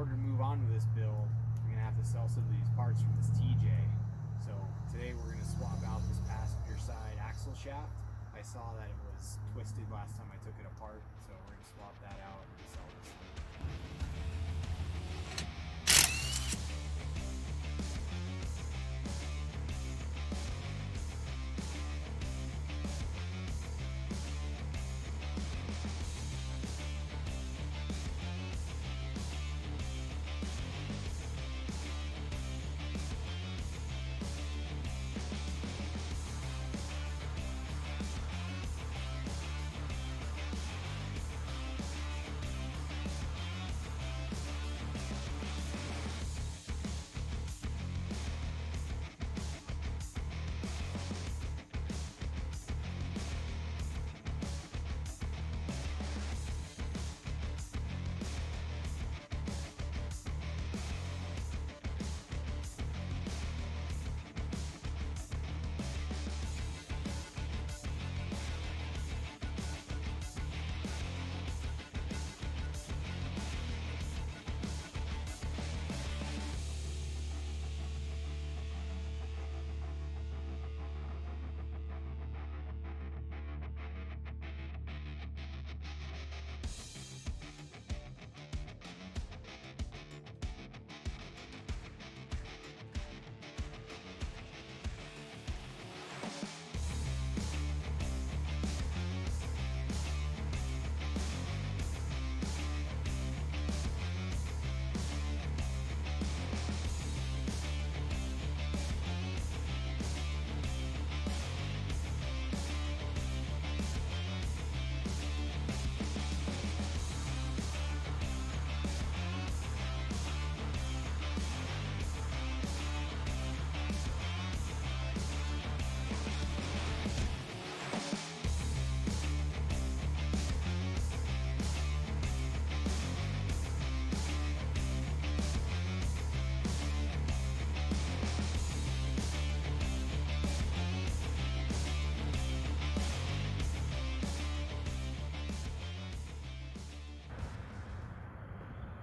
order to move on to this build, I'm going to have to sell some of these parts from this TJ. So today we're going to swap out this passenger side axle shaft. I saw that it was twisted last time I took it apart, so we're going to swap that out and sell this thing.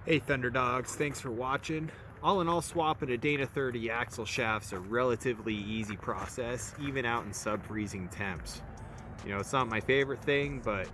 Hey Thunderdogs, thanks for watching. All in all, swapping a Dana 30 axle shaft's a relatively easy process, even out in sub-freezing temps. You know, it's not my favorite thing, but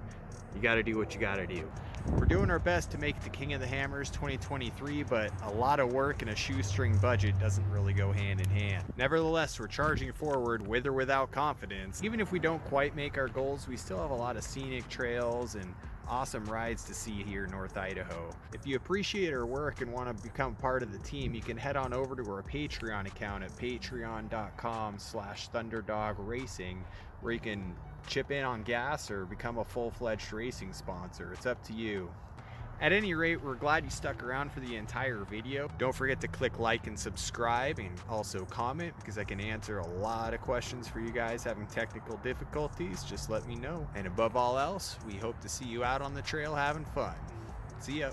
you gotta do what you gotta do. We're doing our best to make it to King of the Hammers 2023, but a lot of work and a shoestring budget doesn't really go hand in hand. Nevertheless, we're charging forward with or without confidence. Even if we don't quite make our goals, we still have a lot of scenic trails and awesome rides to see here in North Idaho. If you appreciate our work and want to become part of the team, you can head on over to our Patreon account at patreon.com/Thunderdog Racing, where you can chip in on gas or become a full-fledged racing sponsor. It's up to you. At any rate, we're glad you stuck around for the entire video. Don't forget to click like and subscribe, and also comment, because I can answer a lot of questions for you guys having technical difficulties. Just let me know. And above all else, we hope to see you out on the trail having fun. See ya.